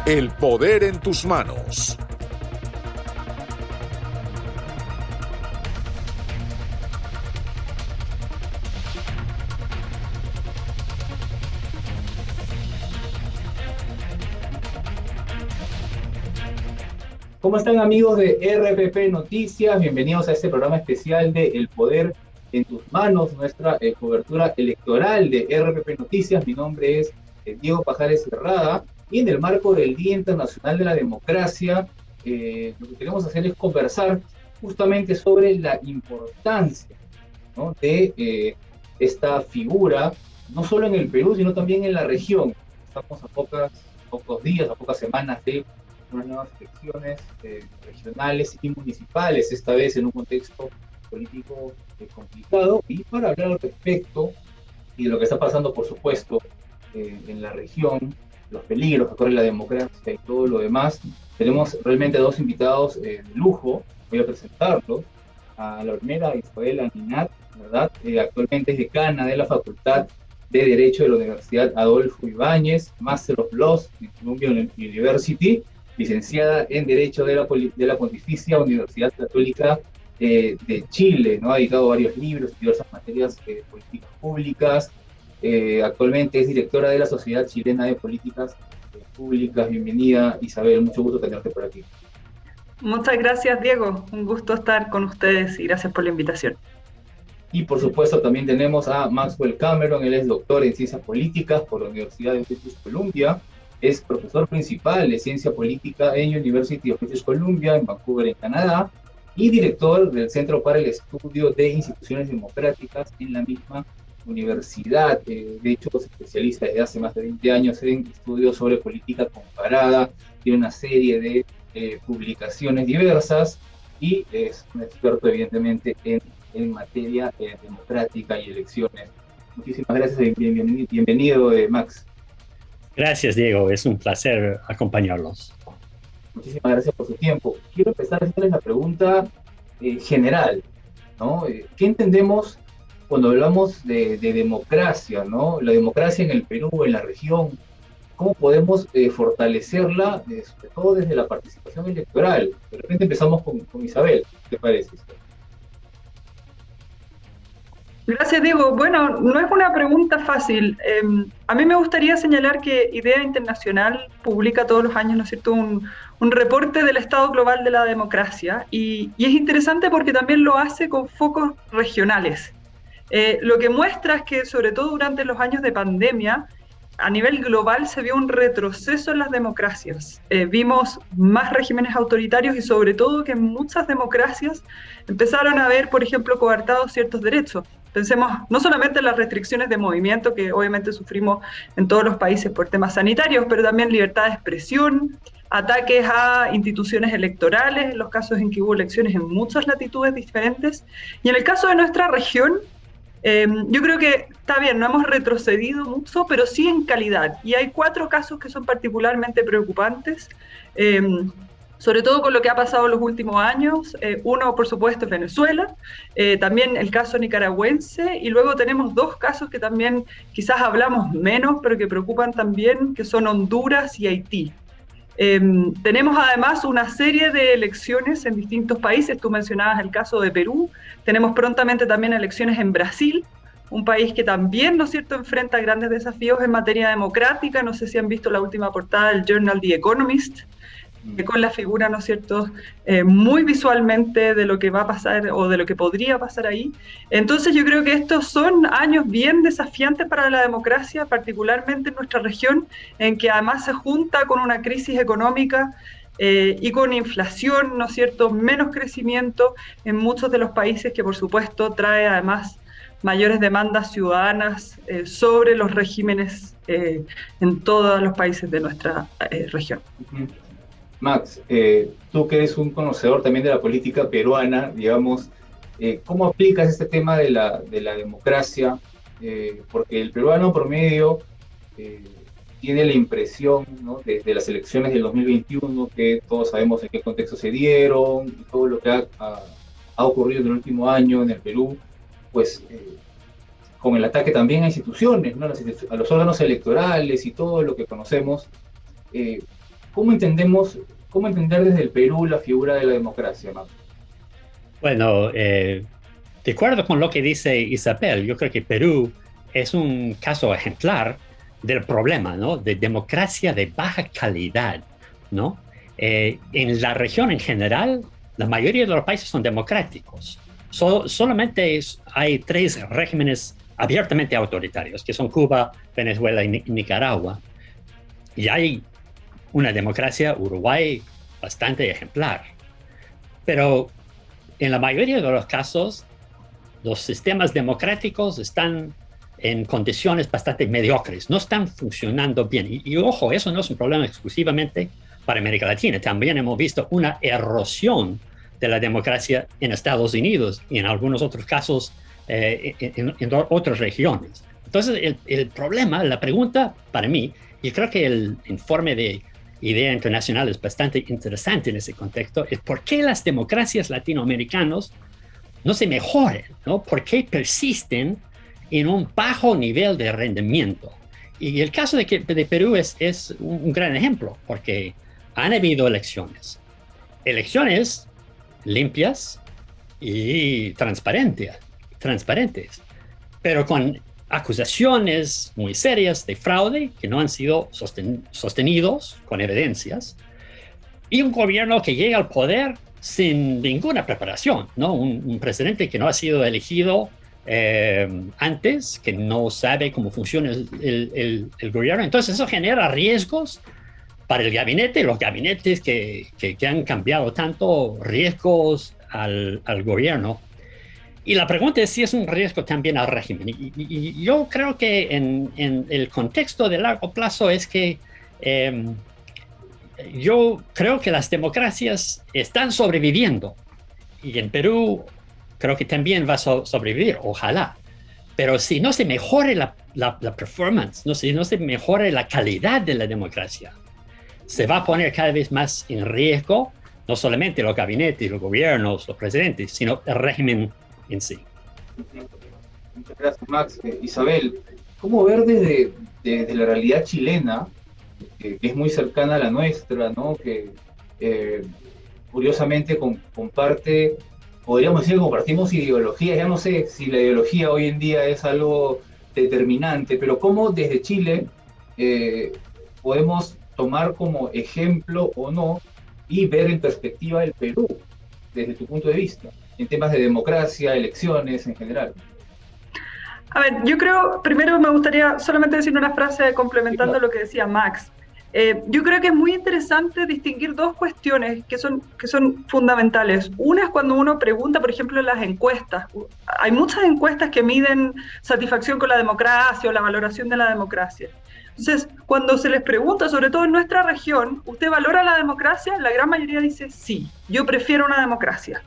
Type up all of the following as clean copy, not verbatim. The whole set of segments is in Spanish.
El poder en tus manos. ¿Cómo están, amigos de RPP Noticias? Bienvenidos a este programa especial de El Poder en tus Manos, nuestra cobertura electoral de RPP Noticias. Mi nombre es Diego Pajares Cerrada y en el marco del Día Internacional de la Democracia, lo que queremos hacer es conversar justamente sobre la importancia, ¿no?, de esta figura, no solo en el Perú, sino también en la región. Estamos a pocos días, a pocas semanas de unas nuevas elecciones regionales y municipales, esta vez en un contexto político complicado. Y para hablar al respecto y de lo que está pasando, por supuesto, en la región, los peligros que corre la democracia y todo lo demás, tenemos realmente dos invitados de lujo. Voy a presentarlos. A la primera, Isabela Ninat, ¿verdad? Actualmente es decana de la Facultad de Derecho de la Universidad Adolfo Ibáñez, Master of Laws de Columbia University, licenciada en Derecho de la Pontificia Universidad Católica de Chile, ¿no? Ha editado varios libros y diversas materias de políticas públicas. Actualmente es directora de la Sociedad Chilena de Políticas Públicas. Bienvenida, Isabel, mucho gusto tenerte por aquí. Muchas gracias, Diego. Un gusto estar con ustedes y gracias por la invitación. Y por supuesto también tenemos a Maxwell Cameron. Él es doctor en Ciencias Políticas por la Universidad de British Columbia. Es profesor principal de Ciencia Política en University of British Columbia, en Vancouver, en Canadá, y director del Centro para el Estudio de Instituciones Democráticas en la misma universidad. De hecho, es especialista desde hace más de 20 años en estudios sobre política comparada, tiene una serie de publicaciones diversas y es un experto, evidentemente, en materia democrática y elecciones. Muchísimas gracias y bienvenido, Max. Gracias, Diego. Es un placer acompañarlos. Muchísimas gracias por su tiempo. Quiero empezar haciéndoles la pregunta general, ¿no? ¿Qué entendemos cuando hablamos de democracia, ¿no? La democracia en el Perú, en la región, ¿cómo podemos fortalecerla, sobre todo desde la participación electoral? De repente empezamos con Isabel. ¿Qué te parece, Isabel? Gracias, Diego. Bueno, no es una pregunta fácil. A mí me gustaría señalar que IDEA Internacional publica todos los años, ¿no es cierto?, un reporte del estado global de la democracia, y es interesante porque también lo hace con focos regionales. Lo que muestra es que, sobre todo durante los años de pandemia, a nivel global se vio un retroceso en las democracias. Vimos más regímenes autoritarios y sobre todo que en muchas democracias empezaron a ver, por ejemplo, coartados ciertos derechos. Pensemos no solamente en las restricciones de movimiento que obviamente sufrimos en todos los países por temas sanitarios, pero también libertad de expresión, ataques a instituciones electorales, en los casos en que hubo elecciones en muchas latitudes diferentes. Y en el caso de nuestra región, yo creo que está bien, no hemos retrocedido mucho, pero sí en calidad. Y hay 4 casos que son particularmente preocupantes, sobre todo con lo que ha pasado en los últimos años. Uno, por supuesto, es Venezuela, también el caso nicaragüense, y luego tenemos 2 casos que también quizás hablamos menos, pero que preocupan también, que son Honduras y Haití. Tenemos además una serie de elecciones en distintos países. Tú mencionabas el caso de Perú. Tenemos prontamente también elecciones en Brasil, un país que también, ¿no es cierto?, enfrenta grandes desafíos en materia democrática. No sé si han visto la última portada del journal The Economist, con la figura, ¿no es cierto?, muy visualmente de lo que va a pasar o de lo que podría pasar ahí. Entonces yo creo que estos son años bien desafiantes para la democracia, particularmente en nuestra región, en que además se junta con una crisis económica y con inflación, ¿no es cierto?, menos crecimiento en muchos de los países, que por supuesto trae además mayores demandas ciudadanas sobre los regímenes en todos los países de nuestra región. Max, tú que eres un conocedor también de la política peruana, digamos, ¿cómo aplicas este tema de la democracia? Porque el peruano promedio tiene la impresión, ¿no?, desde las elecciones del 2021, que todos sabemos en qué contexto se dieron, y todo lo que ha ocurrido en el último año en el Perú, pues con el ataque también a instituciones, ¿no?, a los órganos electorales y todo lo que conocemos. ¿cómo entender desde el Perú la figura de la democracia, Max? Bueno, de acuerdo con lo que dice Isabel, yo creo que Perú es un caso ejemplar del problema, ¿no? De democracia de baja calidad, ¿no? En la región en general, la mayoría de los países son democráticos. Solamente hay 3 regímenes abiertamente autoritarios, que son Cuba, Venezuela y Nicaragua. Y hay una democracia, Uruguay, bastante ejemplar. Pero en la mayoría de los casos, los sistemas democráticos están en condiciones bastante mediocres, no están funcionando bien. Y ojo, eso no es un problema exclusivamente para América Latina. También hemos visto una erosión de la democracia en Estados Unidos y en algunos otros casos en otras regiones. Entonces, el problema, la pregunta para mí, y creo que el informe de Idea Internacional es bastante interesante en ese contexto, es por qué las democracias latinoamericanas no se mejoran, ¿no? ¿Por qué persisten en un bajo nivel de rendimiento? Y el caso de Perú es un gran ejemplo, porque han habido elecciones limpias y transparentes, pero con acusaciones muy serias de fraude que no han sido sostenidos con evidencias, y un gobierno que llega al poder sin ninguna preparación, ¿no? Un presidente que no ha sido elegido antes, que no sabe cómo funciona el gobierno. Entonces eso genera riesgos para el gabinete, los gabinetes que han cambiado tanto, riesgos al gobierno. Y la pregunta es si es un riesgo también al régimen. Y yo creo que en el contexto de largo plazo es que yo creo que las democracias están sobreviviendo. Y en Perú creo que también va a sobrevivir, ojalá. Pero si no se mejore la performance, si no se mejore la calidad de la democracia, se va a poner cada vez más en riesgo, no solamente los gabinetes, los gobiernos, los presidentes, sino el régimen en sí. Muchas gracias, Max. Isabel, ¿cómo ver desde la realidad chilena, que es muy cercana a la nuestra, ¿no? Que curiosamente comparte, podríamos decir que compartimos ideologías? Ya no sé si la ideología hoy en día es algo determinante, pero ¿cómo desde Chile podemos tomar como ejemplo o no y ver en perspectiva el Perú desde tu punto de vista en temas de democracia, elecciones en general? A ver, yo creo, primero me gustaría solamente decir una frase complementando lo que decía Max. Yo creo que es muy interesante distinguir 2 cuestiones que son fundamentales. Una es cuando uno pregunta, por ejemplo, en las encuestas. Hay muchas encuestas que miden satisfacción con la democracia o la valoración de la democracia. Entonces, cuando se les pregunta, sobre todo en nuestra región, ¿usted valora la democracia? La gran mayoría dice sí, yo prefiero una democracia.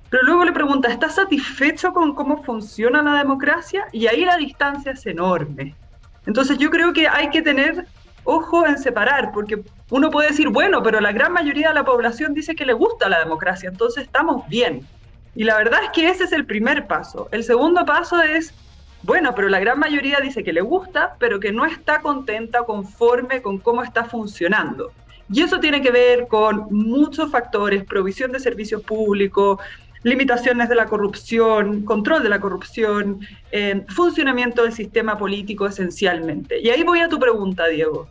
Pero luego le pregunta, ¿estás satisfecho con cómo funciona la democracia? Y ahí la distancia es enorme. Entonces yo creo que hay que tener ojo en separar, porque uno puede decir, bueno, pero la gran mayoría de la población dice que le gusta la democracia, entonces estamos bien. Y la verdad es que ese es el primer paso. El segundo paso es, bueno, pero la gran mayoría dice que le gusta, pero que no está contenta, conforme con cómo está funcionando. Y eso tiene que ver con muchos factores: provisión de servicios públicos, limitaciones de la corrupción, control de la corrupción, funcionamiento del sistema político esencialmente. Y ahí voy a tu pregunta, Diego.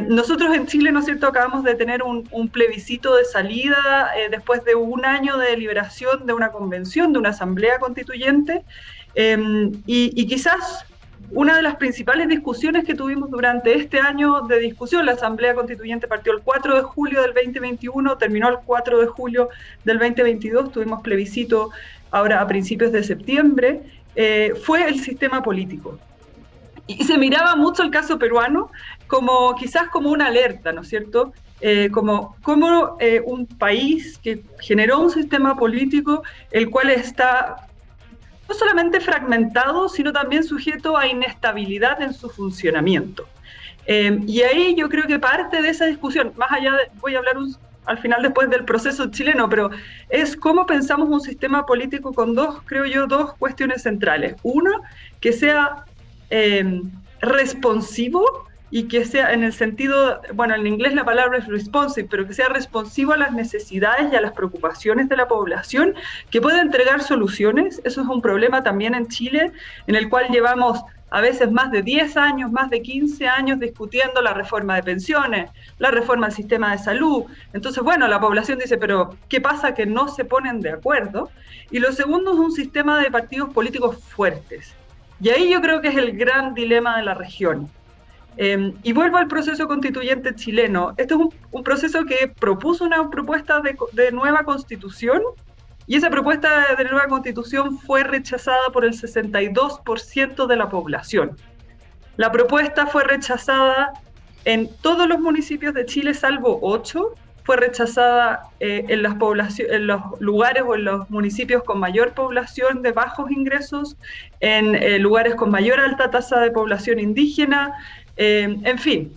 Nosotros en Chile, ¿no es cierto?, acabamos de tener un plebiscito de salida después de un año de deliberación de una convención, de una asamblea constituyente, y quizás una de las principales discusiones que tuvimos durante este año de discusión, la Asamblea Constituyente partió el 4 de julio del 2021, terminó el 4 de julio del 2022, tuvimos plebiscito ahora a principios de septiembre, fue el sistema político. Y se miraba mucho el caso peruano como quizás como una alerta, ¿no es cierto? Como un país que generó un sistema político el cual está no solamente fragmentado, sino también sujeto a inestabilidad en su funcionamiento. Y ahí yo creo que parte de esa discusión, más allá de, voy a hablar al final después del proceso chileno, pero es cómo pensamos un sistema político con dos cuestiones centrales. Uno, que sea responsivo y que sea en el sentido, bueno, en inglés la palabra es responsive, pero que sea responsivo a las necesidades y a las preocupaciones de la población, que pueda entregar soluciones. Eso es un problema también en Chile, en el cual llevamos a veces más de 10 años, más de 15 años discutiendo la reforma de pensiones, la reforma del sistema de salud. Entonces, bueno, la población dice, pero ¿qué pasa que no se ponen de acuerdo? Y lo segundo es un sistema de partidos políticos fuertes. Y ahí yo creo que es el gran dilema de la región. Y vuelvo al proceso constituyente chileno. Este es un proceso que propuso una propuesta de nueva constitución, y esa propuesta de nueva constitución fue rechazada por el 62% de la población. La propuesta fue rechazada en todos los municipios de Chile, salvo 8. Fue rechazada en los lugares o en los municipios con mayor población de bajos ingresos, en lugares con mayor alta tasa de población indígena, en fin,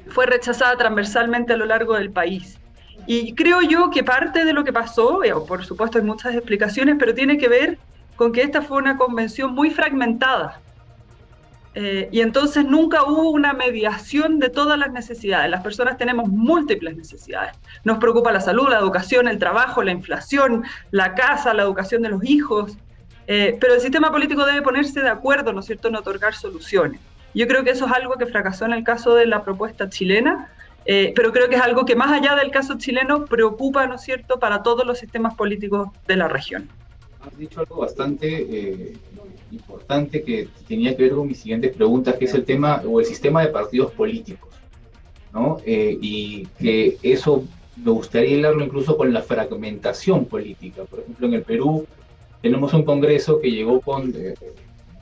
fue rechazada transversalmente a lo largo del país. Y creo yo que parte de lo que pasó, por supuesto hay muchas explicaciones, pero tiene que ver con que esta fue una convención muy fragmentada. Y entonces nunca hubo una mediación de todas las necesidades. Las personas tenemos múltiples necesidades. Nos preocupa la salud, la educación, el trabajo, la inflación, la casa, la educación de los hijos. Pero el sistema político debe ponerse de acuerdo, ¿no es cierto?, en otorgar soluciones. Yo creo que eso es algo que fracasó en el caso de la propuesta chilena, pero creo que es algo que más allá del caso chileno preocupa, ¿no es cierto?, para todos los sistemas políticos de la región. Has dicho algo bastante importante que tenía que ver con mis siguientes preguntas, que es el tema o el sistema de partidos políticos, ¿no? Y que eso me gustaría hilarlo incluso con la fragmentación política. Por ejemplo, en el Perú tenemos un congreso que llegó con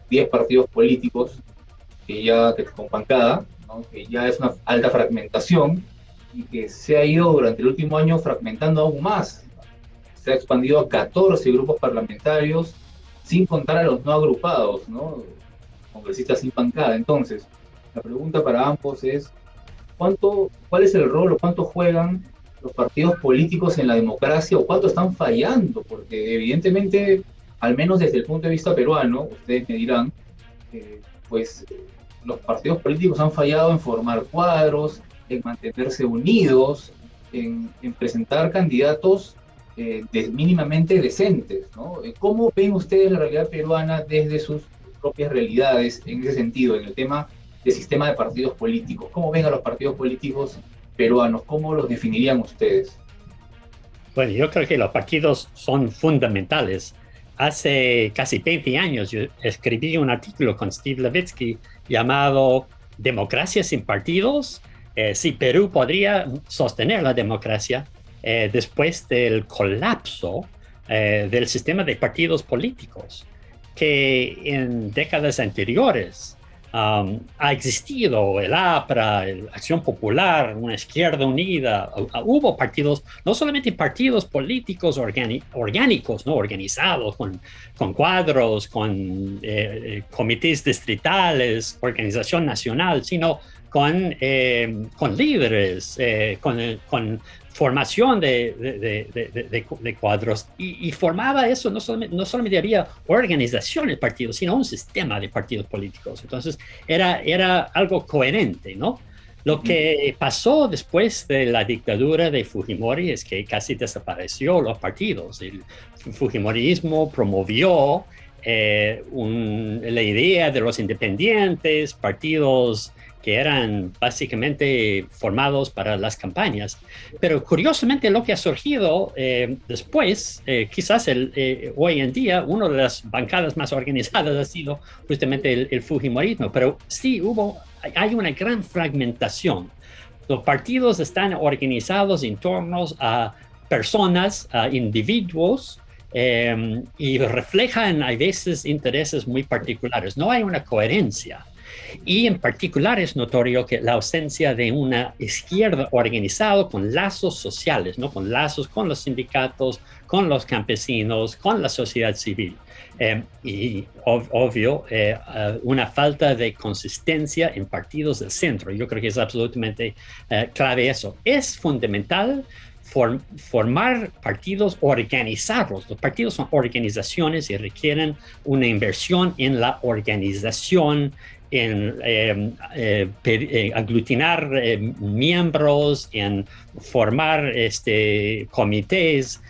10 partidos políticos, con bancada, ¿no? Que ya es una alta fragmentación y que se ha ido durante el último año fragmentando aún más. Se ha expandido a 14 grupos parlamentarios, sin contar a los no agrupados, ¿no? Congresistas sin bancada. Entonces, la pregunta para ambos es, ¿cuál es el rol o cuánto juegan los partidos políticos en la democracia o cuánto están fallando? Porque evidentemente, al menos desde el punto de vista peruano, ustedes me dirán, pues los partidos políticos han fallado en formar cuadros, en mantenerse unidos, en presentar candidatos mínimamente decentes, ¿no? ¿Cómo ven ustedes la realidad peruana desde sus propias realidades en ese sentido, en el tema del sistema de partidos políticos? ¿Cómo ven a los partidos políticos peruanos? ¿Cómo los definirían ustedes? Bueno, yo creo que los partidos son fundamentales. Hace casi 20 años yo escribí un artículo con Steve Levitsky llamado Democracia sin partidos, si Perú podría sostener la democracia después del colapso del sistema de partidos políticos, que en décadas anteriores ha existido el APRA, la Acción Popular, una Izquierda Unida. Hubo partidos, no solamente partidos políticos orgánicos, ¿no?, organizados con cuadros, con comités distritales, organización nacional, sino con líderes, con formación de cuadros, y formaba eso, no solamente había organización del partido, sino un sistema de partidos políticos. Entonces era algo coherente, ¿no? Lo que pasó después de la dictadura de Fujimori es que casi desapareció los partidos. El fujimorismo promovió la idea de los independientes, partidos que eran básicamente formados para las campañas. Pero curiosamente lo que ha surgido después, quizás hoy en día, una de las bancadas más organizadas ha sido justamente el fujimorismo, pero sí hay una gran fragmentación. Los partidos están organizados en torno a personas, a individuos, y reflejan a veces intereses muy particulares. No hay una coherencia. Y en particular es notorio que la ausencia de una izquierda organizada con lazos sociales, ¿no?, con lazos con los sindicatos, con los campesinos, con la sociedad civil. Y obvio, una falta de consistencia en partidos del centro. Yo creo que es absolutamente clave eso. Es fundamental formar partidos, organizarlos. Los partidos son organizaciones y requieren una inversión en la organización, en aglutinar miembros, en formar comités,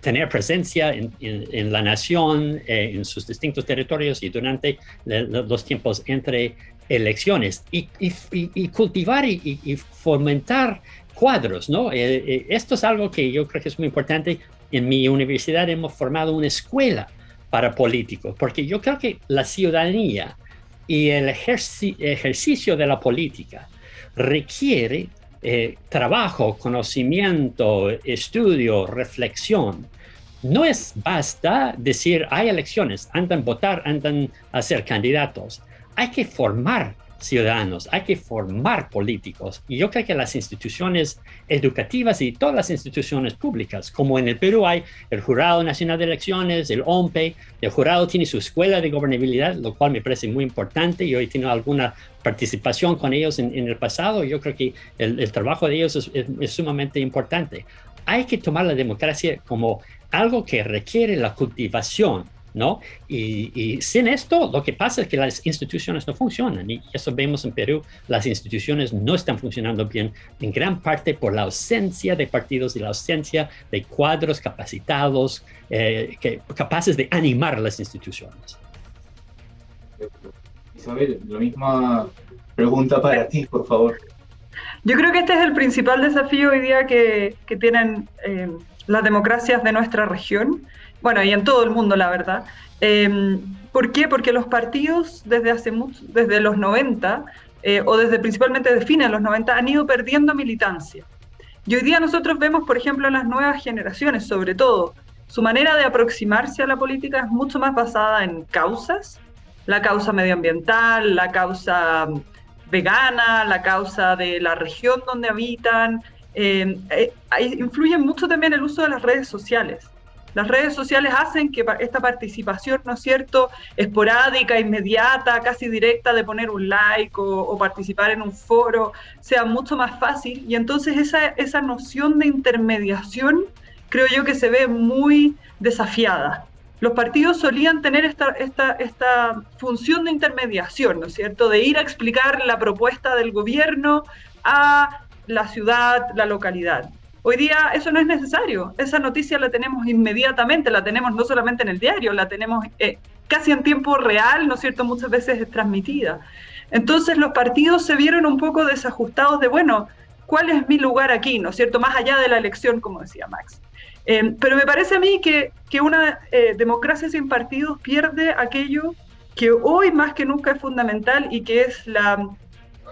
tener presencia en la nación, en sus distintos territorios y durante los tiempos entre elecciones, y cultivar y fomentar cuadros, ¿no? Esto es algo que yo creo que es muy importante. En mi universidad hemos formado una escuela para políticos, porque yo creo que la ciudadanía y el ejercicio de la política requiere trabajo, conocimiento, estudio, reflexión. No es basta decir hay elecciones, andan a votar, andan a ser candidatos. Hay que formar ciudadanos, hay que formar políticos. Y yo creo que las instituciones educativas y todas las instituciones públicas, como en el Perú hay el Jurado Nacional de Elecciones, el OMPE, el jurado tiene su escuela de gobernabilidad, lo cual me parece muy importante. Yo he tenido alguna participación con ellos en el pasado. Yo creo que el trabajo de ellos es sumamente importante. Hay que tomar la democracia como algo que requiere la cultivación, ¿no? Y sin esto, lo que pasa es que las instituciones no funcionan, y eso vemos en Perú. Las instituciones no están funcionando bien, en gran parte por la ausencia de partidos y la ausencia de cuadros capacitados, capaces de animar las instituciones. Isabel, la misma pregunta para ti, por favor. Yo creo que este es el principal desafío hoy día que tienen las democracias de nuestra región, bueno, y en todo el mundo, la verdad. ¿Por qué? Porque los partidos desde los 90, o desde principalmente de fines de los 90, han ido perdiendo militancia. Y hoy día nosotros vemos, por ejemplo, en las nuevas generaciones, sobre todo, su manera de aproximarse a la política es mucho más basada en causas, la causa medioambiental, la causa vegana, la causa de la región donde habitan. Influye mucho también el uso de las redes sociales. Las redes sociales hacen que esta participación, ¿no es cierto?, esporádica, inmediata, casi directa, de poner un like o participar en un foro, sea mucho más fácil. Y entonces esa noción de intermediación creo yo que se ve muy desafiada. Los partidos solían tener esta función de intermediación, ¿no es cierto?, de ir a explicar la propuesta del gobierno a la ciudad, la localidad. Hoy día eso no es necesario. Esa noticia la tenemos inmediatamente, la tenemos no solamente en el diario, la tenemos casi en tiempo real, ¿no es cierto?, muchas veces es transmitida. Entonces los partidos se vieron un poco desajustados de, bueno, ¿cuál es mi lugar aquí?, ¿no es cierto?, más allá de la elección, como decía Max. Pero me parece a mí que una democracia sin partidos pierde aquello que hoy más que nunca es fundamental, y que es la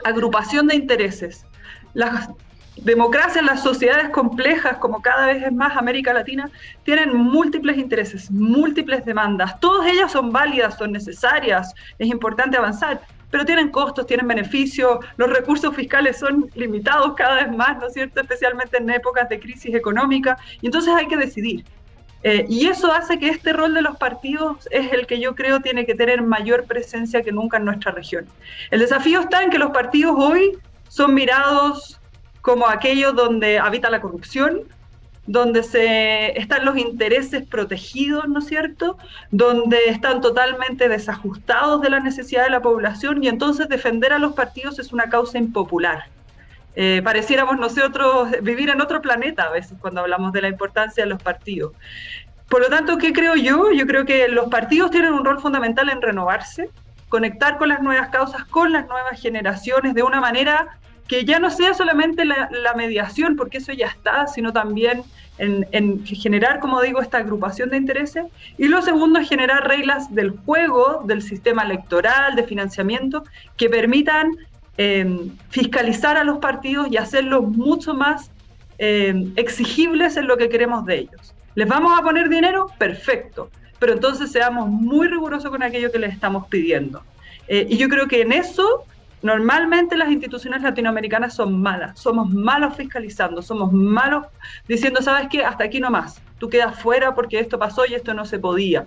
agrupación de intereses. Las democracias, las sociedades complejas, como cada vez es más América Latina, tienen múltiples intereses, múltiples demandas. Todas ellas son válidas, son necesarias, es importante avanzar, pero tienen costos, tienen beneficios, los recursos fiscales son limitados cada vez más, ¿no es cierto?, especialmente en épocas de crisis económica, y entonces hay que decidir. Y eso hace que este rol de los partidos es el que yo creo tiene que tener mayor presencia que nunca en nuestra región. El desafío está en que los partidos hoy son mirados como aquellos donde habita la corrupción, donde están los intereses protegidos, ¿no es cierto?, donde están totalmente desajustados de la necesidad de la población, y entonces defender a los partidos es una causa impopular. Pareciéramos nosotros vivir en otro planeta a veces cuando hablamos de la importancia de los partidos. Por lo tanto, ¿qué creo yo? Yo creo que los partidos tienen un rol fundamental en renovarse, conectar con las nuevas causas, con las nuevas generaciones, de una manera que ya no sea solamente la mediación, porque eso ya está, sino también en generar, como digo, esta agrupación de intereses. Y lo segundo es generar reglas del juego, del sistema electoral, de financiamiento, que permitan fiscalizar a los partidos y hacerlos mucho más exigibles en lo que queremos de ellos. ¿Les vamos a poner dinero? Perfecto, pero entonces seamos muy rigurosos con aquello que les estamos pidiendo. Y yo creo que en eso normalmente las instituciones latinoamericanas son malas, somos malos fiscalizando, somos malos diciendo, ¿sabes qué? Hasta aquí nomás, tú quedas fuera porque esto pasó y esto no se podía.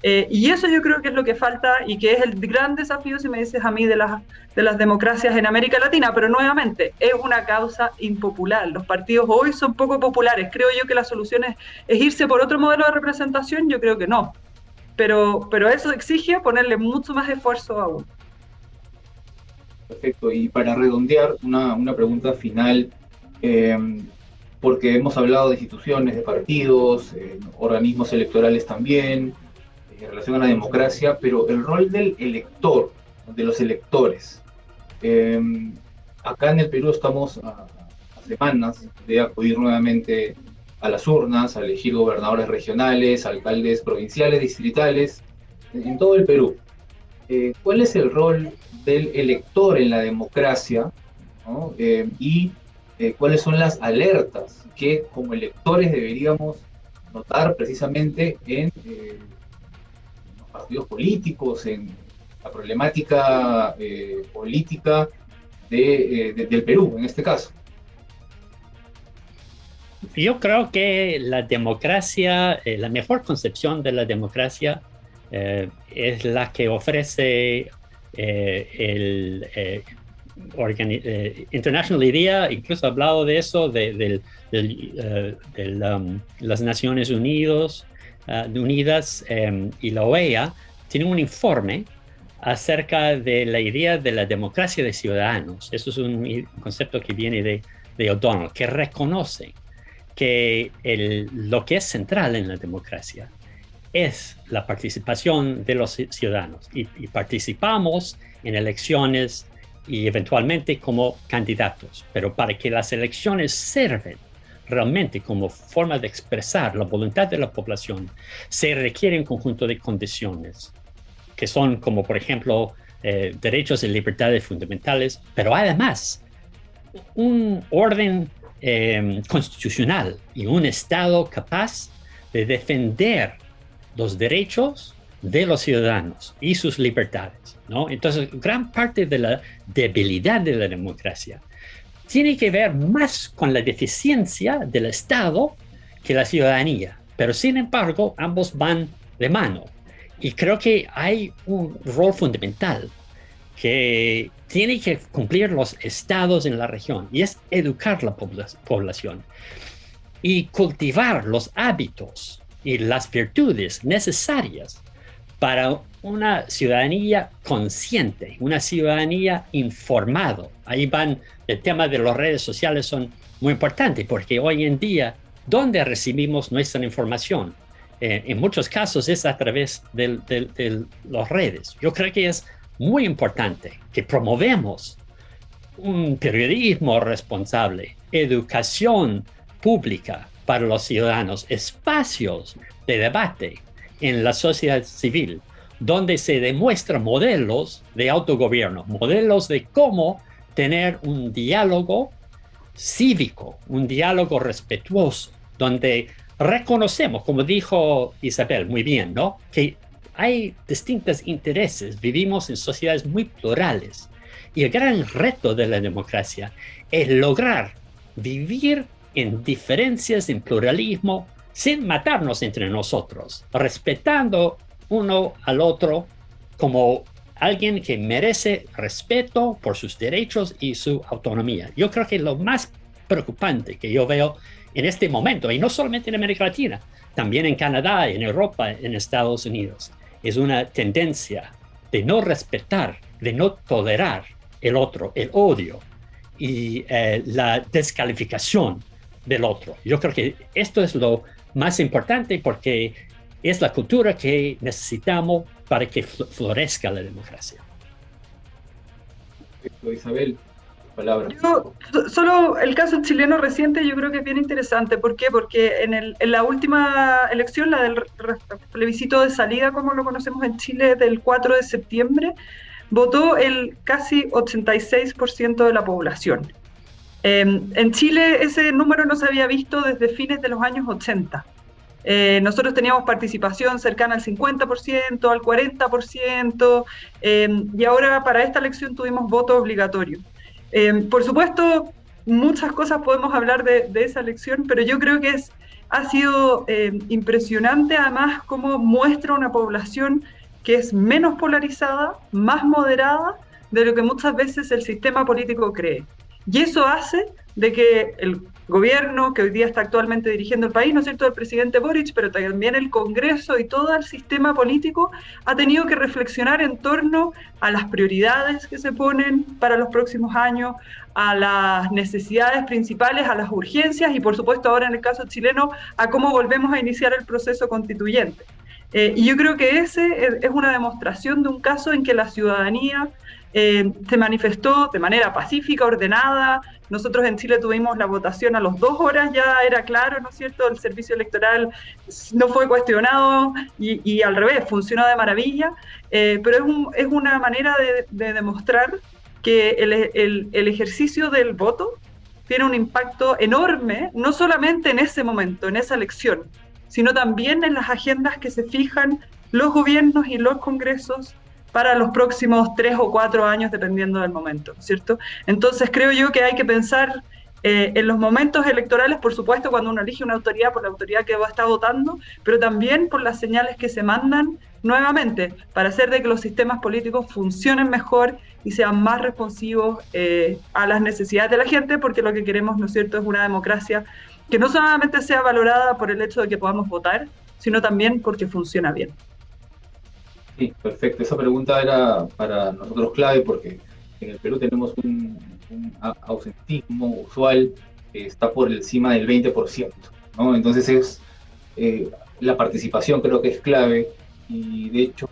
Y eso yo creo que es lo que falta, y que es el gran desafío, si me dices a mí, de las democracias en América Latina. Pero nuevamente, es una causa impopular. Los partidos hoy son poco populares. Creo yo que la solución es irse por otro modelo de representación. Yo creo que no. Pero eso exige ponerle mucho más esfuerzo aún. Perfecto. Y para redondear, una pregunta final, eh, porque hemos hablado de instituciones, de partidos, organismos electorales también, en relación a la democracia, pero el rol del elector, de los electores. Eh, Acá en el Perú estamos a semanas de acudir nuevamente a las urnas, a elegir gobernadores regionales, alcaldes provinciales, distritales, en todo el Perú. ¿Cuál es el rol del elector en la democracia, ¿no? Cuáles son las alertas que como electores deberíamos notar precisamente en los partidos políticos, en la problemática política del Perú, en este caso? Yo creo que la democracia, la mejor concepción de la democracia es la que ofrece International IDEA, incluso ha hablado de eso, de las Naciones Unidas y la OEA, tiene un informe acerca de la idea de la democracia de ciudadanos. Eso es un concepto que viene de O'Donnell, que reconoce que lo que es central en la democracia es la participación de los ciudadanos y participamos en elecciones y eventualmente como candidatos, pero para que las elecciones sirvan realmente como forma de expresar la voluntad de la población, se requiere un conjunto de condiciones que son como, por ejemplo, derechos y libertades fundamentales, pero además un orden constitucional y un Estado capaz de defender los derechos de los ciudadanos y sus libertades, ¿no? Entonces, gran parte de la debilidad de la democracia tiene que ver más con la deficiencia del Estado que la ciudadanía, pero sin embargo, ambos van de mano. Y creo que hay un rol fundamental que tiene que cumplir los estados en la región, y es educar la población y cultivar los hábitos y las virtudes necesarias para una ciudadanía consciente, una ciudadanía informada. Ahí van, el tema de las redes sociales son muy importantes, porque hoy en día, ¿dónde recibimos nuestra información? En muchos casos es a través de las redes. Yo creo que es muy importante que promovemos un periodismo responsable, educación pública para los ciudadanos, espacios de debate en la sociedad civil, donde se demuestran modelos de autogobierno, modelos de cómo tener un diálogo cívico, un diálogo respetuoso, donde reconocemos, como dijo Isabel muy bien, ¿no?, que hay distintos intereses, vivimos en sociedades muy plurales y el gran reto de la democracia es lograr vivir en diferencias, en pluralismo, sin matarnos entre nosotros, respetando uno al otro como alguien que merece respeto por sus derechos y su autonomía. Yo creo que lo más preocupante que yo veo en este momento, y no solamente en América Latina, también en Canadá, en Europa, en Estados Unidos, es una tendencia de no respetar, de no tolerar el otro, el odio y la descalificación del otro. Yo creo que esto es lo más importante porque es la cultura que necesitamos para que florezca la democracia. Perfecto, Isabel, palabras. Solo el caso chileno reciente yo creo que es bien interesante. ¿Por qué? Porque en la última elección, la del plebiscito de salida, como lo conocemos en Chile, del 4 de septiembre, votó el casi 86% de la población. En Chile ese número no se había visto desde fines de los años 80. Nosotros teníamos participación cercana al 50%, al 40%, y ahora para esta elección tuvimos voto obligatorio. Por supuesto, muchas cosas podemos hablar de esa elección, pero yo creo que ha sido impresionante además cómo muestra una población que es menos polarizada, más moderada de lo que muchas veces el sistema político cree. Y eso hace de que el gobierno que hoy día está actualmente dirigiendo el país, ¿no es cierto?, el presidente Boric, pero también el Congreso y todo el sistema político ha tenido que reflexionar en torno a las prioridades que se ponen para los próximos años, a las necesidades principales, a las urgencias y por supuesto ahora en el caso chileno a cómo volvemos a iniciar el proceso constituyente. Y yo creo que ese es una demostración de un caso en que la ciudadanía se manifestó de manera pacífica, ordenada. Nosotros en Chile tuvimos la votación a las 2 horas, ya era claro, ¿no es cierto? El servicio electoral no fue cuestionado y al revés, funcionó de maravilla, pero es una manera de demostrar que el ejercicio del voto tiene un impacto enorme, no solamente en ese momento, en esa elección, sino también en las agendas que se fijan los gobiernos y los congresos para los próximos 3 o 4 años, dependiendo del momento, ¿cierto? Entonces creo yo que hay que pensar en los momentos electorales, por supuesto, cuando uno elige una autoridad, por la autoridad que va a estar votando, pero también por las señales que se mandan nuevamente, para hacer de que los sistemas políticos funcionen mejor y sean más responsivos a las necesidades de la gente, porque lo que queremos, ¿no es cierto?, es una democracia que no solamente sea valorada por el hecho de que podamos votar, sino también porque funciona bien. Sí, perfecto. Esa pregunta era para nosotros clave porque en el Perú tenemos un ausentismo usual que está por encima del 20%, ¿no? Entonces la participación creo que es clave y de hecho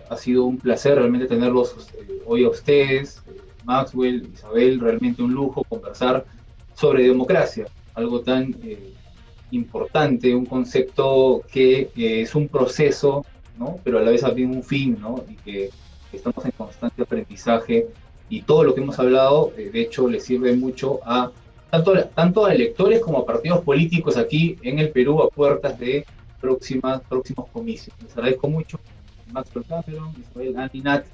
ha sido un placer realmente tenerlos hoy a ustedes, Maxwell, Isabel, realmente un lujo conversar sobre democracia, algo tan importante, un concepto que es un proceso, ¿no? Pero a la vez también un fin, ¿no? Y que estamos en constante aprendizaje y todo lo que hemos hablado, de hecho, le sirve mucho a tanto a electores como a partidos políticos aquí en el Perú a puertas de próximos comicios. Les agradezco mucho. Maxwell Cameron, Isabel Aninat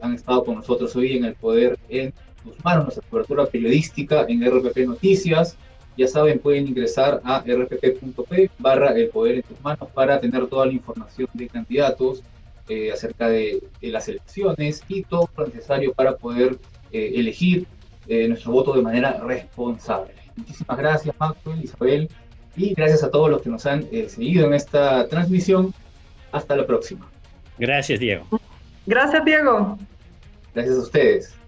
han estado con nosotros hoy en El Poder en Tus Manos, nuestra cobertura periodística en RPP Noticias. Ya saben, pueden ingresar a rpp.p/El Poder en Tus Manos para tener toda la información de candidatos acerca de las elecciones y todo lo necesario para poder elegir nuestro voto de manera responsable. Muchísimas gracias, Maxwell, Isabel, y gracias a todos los que nos han seguido en esta transmisión. Hasta la próxima. Gracias, Diego. Gracias, Diego. Gracias a ustedes.